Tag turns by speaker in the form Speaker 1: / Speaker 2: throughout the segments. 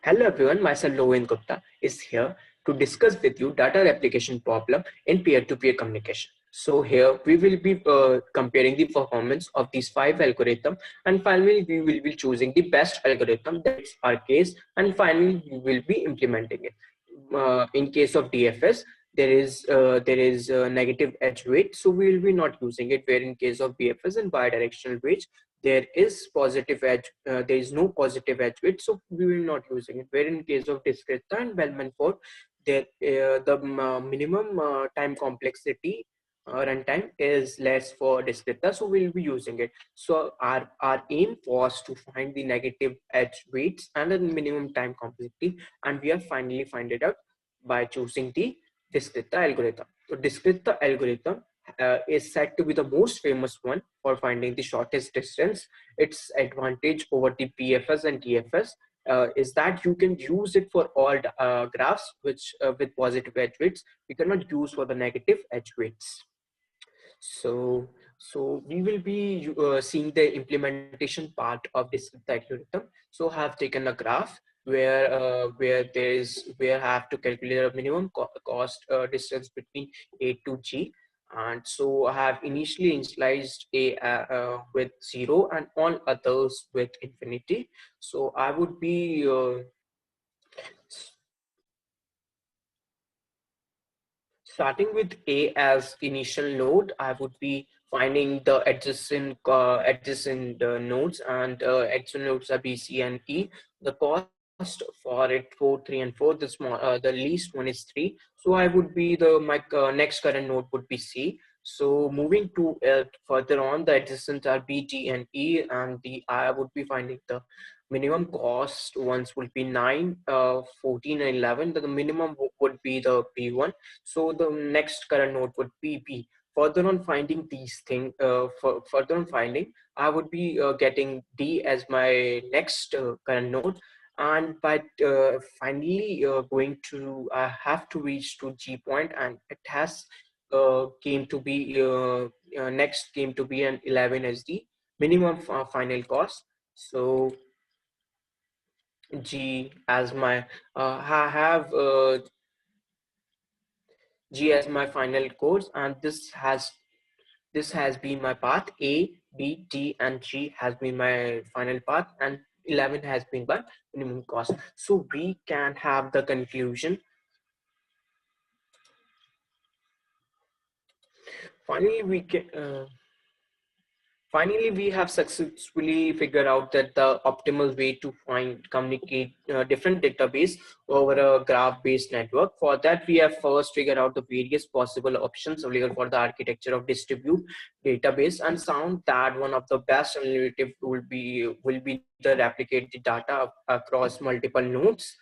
Speaker 1: Hello everyone, myself Lohin Gupta is here to discuss with you data replication problem in peer-to-peer communication. So here we will be comparing the performance of these 5 algorithms, and finally we will be choosing the best algorithm that is our case, and finally we will be implementing it. In case of DFS, there is a negative edge weight, so we will be not using it. Where in case of BFS and bidirectional weight, there is positive edge, there is no positive edge weight, so we will not using it. Where in case of Dijkstra and Bellman-Ford, there the minimum time complexity runtime is less for Dijkstra, so we'll be using it. So our aim was to find the negative edge weights and the minimum time complexity, and we have finally find it out by choosing the Dijkstra algorithm. So Dijkstra algorithm is said to be the most famous one for finding the shortest distance. Its advantage over the BFS and DFS is that you can use it for all graphs which with positive edge weights. We cannot use for the negative edge weights. So we will be seeing the implementation part of this algorithm. So I have taken a graph where I have to calculate a minimum cost distance between A to G, and so I have initially initialized A with 0 and all others with infinity. So I would be starting with A as initial node. I would be finding the adjacent nodes, and adjacent nodes are B, C, and E. The cost for it 4, 3, and 4. The least one is 3. So I would be my next current node would be C. So moving to further on, the adjacent are B, D, and E, and I would be finding the minimum cost ones would be 9, 14, and 11. The minimum would be the B1. So the next current node would be B. Further on finding these things, further on finding, I would be getting D as my next current node, and by finally going to, I have to reach to G point, and it has came to be next came to be an 11 as the minimum final cost. So G as my I have G as my final course, and this has been my path. A, B, D, and G has been my final path, and 11 has been my minimum cost. So we can have the conclusion. Finally, we have successfully figured out that the optimal way to communicate different database over a graph-based network. For that, we have first figured out the various possible options available for the architecture of distributed database, and found that one of the best alternative will be the replicate the data across multiple nodes.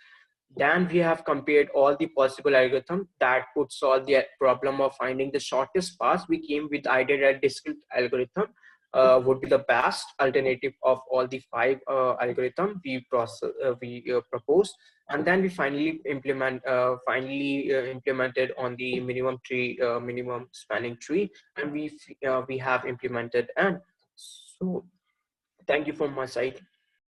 Speaker 1: Then we have compared all the possible algorithms that could solve the problem of finding the shortest path. We came with idea that discrete algorithm would be the best alternative of all the 5 algorithms we proposed, and then we finally implemented on the minimum spanning tree, and we have implemented. And so thank you from my side.